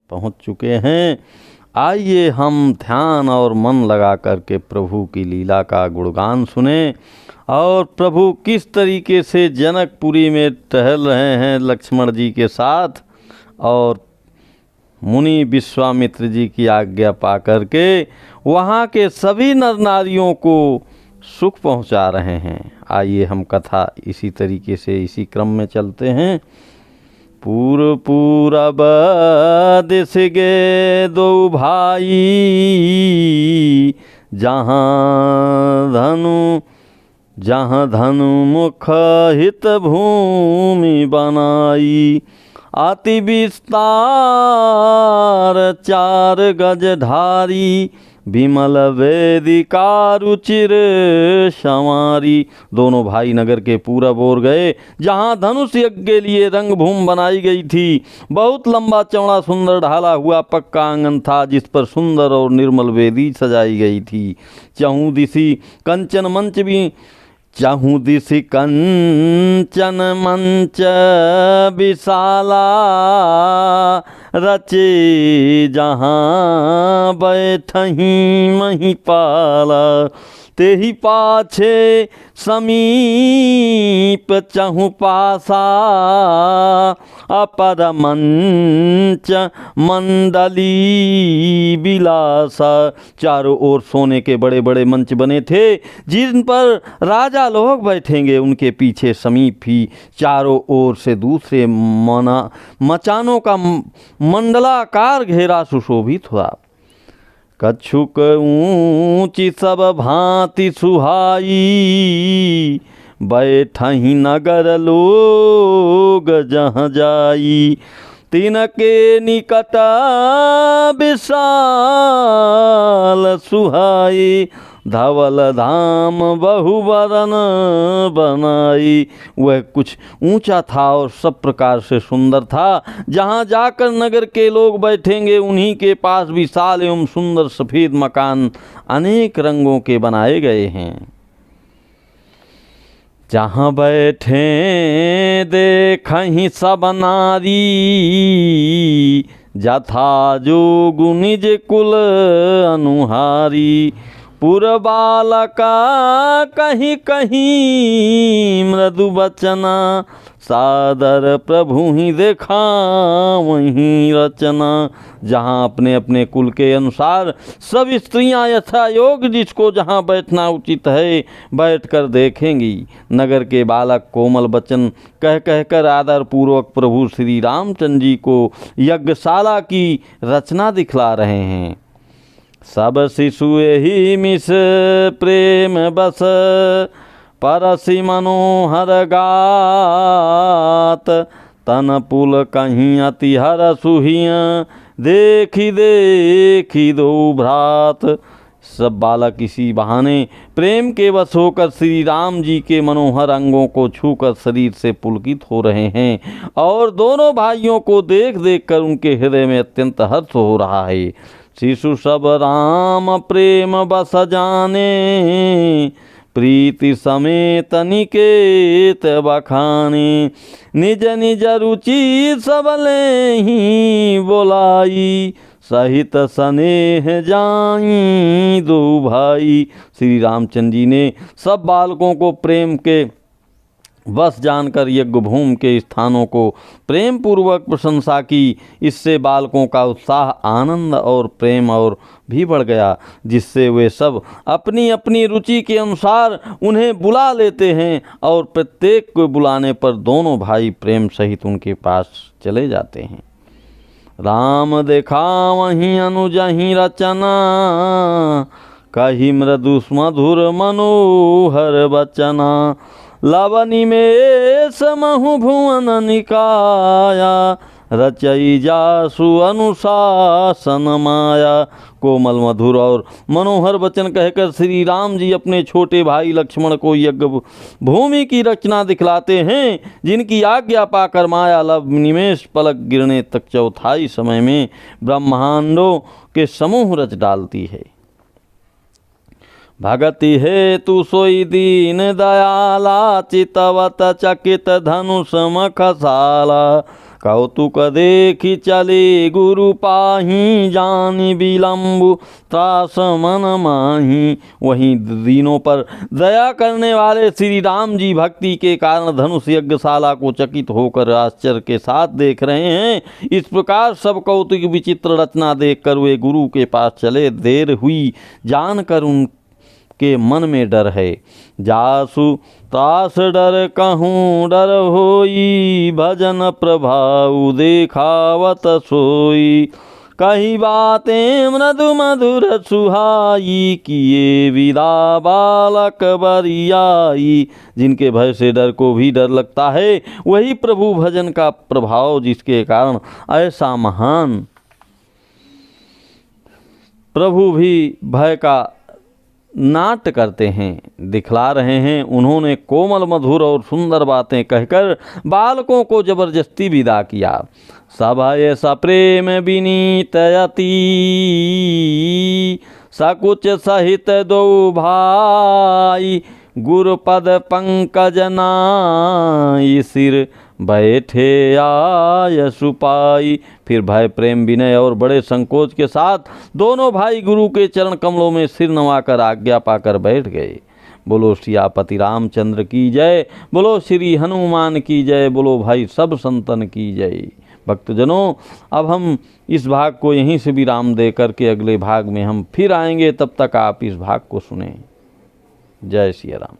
पहुँच चुके हैं। आइए हम ध्यान और मन लगा करके प्रभु की लीला का गुणगान सुने और प्रभु किस तरीके से जनकपुरी में टहल रहे हैं लक्ष्मण जी के साथ और मुनि विश्वामित्र जी की आज्ञा पा करके वहाँ के सभी नर नारियों को सुख पहुँचा रहे हैं। आइए हम कथा इसी तरीके से इसी क्रम में चलते हैं। पूरब दिस गे दो भाई, जहाँ धनु मुख हित भूमि बनाई। अति विस्तार 4 गज ढारी, विमल वेदिका रुचिर संवारी। दोनों भाई नगर के पूरब ओर गए जहाँ धनुष यज्ञ के लिए रंगभूमि बनाई गई थी। बहुत लंबा चौड़ा सुंदर ढाला हुआ पक्का आंगन था जिस पर सुंदर और निर्मल वेदी सजाई गई थी। चहुं दिशि कंचन मंच विशाला रचे, जहाँ बैठही महिपाला। तेहि पाछे समीप चहु पासा, अपर मंच मंडली विलासा। चारों ओर सोने के बड़े बड़े मंच बने थे जिन पर राजा लोग बैठेंगे। उनके पीछे समीप ही चारों ओर से दूसरे मचानों का मंडलाकार घेरा सुशोभित हुआ। कछुक ऊंची सब भांति सुहाई, बैठही नगर लोग जहाँ जाई। तिनके निकट विशाल सुहाई, धवल धाम बहुवरन बनाई। वह कुछ ऊंचा था और सब प्रकार से सुंदर था। जहाँ जाकर नगर के लोग बैठेंगे उन्हीं के पास विशाल एवं सुंदर सफेद मकान अनेक रंगों के बनाए गए हैं। जहाँ बैठे देखहीं सब नारी, जथा जोगु निज कुल अनुहारी। पुरबालका कहीं कहीं मृदु बचना, सादर प्रभु ही देखा वहीं रचना। जहाँ अपने अपने कुल के अनुसार सब स्त्रियां यथा योग जिसको जहाँ बैठना उचित है बैठकर देखेंगी। नगर के बालक कोमल वचन कह कहकर आदर पूर्वक प्रभु श्री रामचंद्र जी को यज्ञशाला की रचना दिखला रहे हैं। सब शिशु ही मिस प्रेम बस, परसि मनोहर गात। तन पुल कहीं अति हर सुहिया, देखी देखी दो भ्रात। सब बालक इसी बहाने प्रेम के वश होकर श्री राम जी के मनोहर अंगों को छूकर शरीर से पुलकित हो रहे हैं और दोनों भाइयों को देख देख कर उनके हृदय में अत्यंत हर्ष हो रहा है। शिशु सब राम प्रेम बस जाने, प्रीति समेत निकेत बखाने। निज निज रुचि सबले ही बोलाई, सहित स्नेह जाई दो भाई। श्री रामचंद्र जी ने सब बालकों को प्रेम के बस जानकर यज्ञ भूमि के स्थानों को प्रेम पूर्वक प्रशंसा की। इससे बालकों का उत्साह आनंद और प्रेम और भी बढ़ गया, जिससे वे सब अपनी अपनी रुचि के अनुसार उन्हें बुला लेते हैं और प्रत्येक को बुलाने पर दोनों भाई प्रेम सहित उनके पास चले जाते हैं। राम देखा वहीं अनुजहि रचना, कही मृदु मधुर मनोहर बचना। लवनी में समहु भुवन निकाया, रचई जासु अनुशासन माया। कोमल मधुर और मनोहर वचन कहकर श्री राम जी अपने छोटे भाई लक्ष्मण को यज्ञ भूमि की रचना दिखलाते हैं, जिनकी आज्ञा पाकर माया लव निमेष पलक गिरने तक चौथाई समय में ब्रह्मांडों के समूह रच डालती है। भगति हेतु सोई दीन दयाला, चितवत चकित धनुष मखसाला। कौतुक देखी चले गुरु पाही, जानी विलम्बु त्रास मन माही। वहीं दीनों पर दया करने वाले श्री राम जी भक्ति के कारण धनुष यज्ञशाला को चकित होकर आश्चर्य के साथ देख रहे हैं। इस प्रकार सब कौतुक विचित्र रचना देखकर वे गुरु के पास चले। देर हुई जानकर उनके मन में डर है। जासु त्रास डर कहूँ डर होई, भजन प्रभाव देखावत सोई। कही बातें मृदु मधुर सुहाई, किए विदा बालक बरियाई। जिनके भय से डर को भी डर लगता है, वही प्रभु भजन का प्रभाव जिसके कारण ऐसा महान प्रभु भी भय का नाट्य करते हैं, दिखला रहे हैं। उन्होंने कोमल मधुर और सुंदर बातें कहकर बालकों को जबरदस्ती विदा किया। सभय सप्रेम विनीत यति, सकुच सहित दो भाई। गुरुपद पंकज नाई, सिर बैठे आय सुपाई। फिर भय प्रेम विनय और बड़े संकोच के साथ दोनों भाई गुरु के चरण कमलों में सिर नवाकर आज्ञा पाकर बैठ गए। बोलो सियापति रामचंद्र की जय, बोलो श्री हनुमान की जय, बोलो भाई सब संतन की जय। भक्तजनों, अब हम इस भाग को यहीं से विराम दे करके अगले भाग में हम फिर आएंगे। तब तक आप इस भाग को सुनें। जय सिया राम।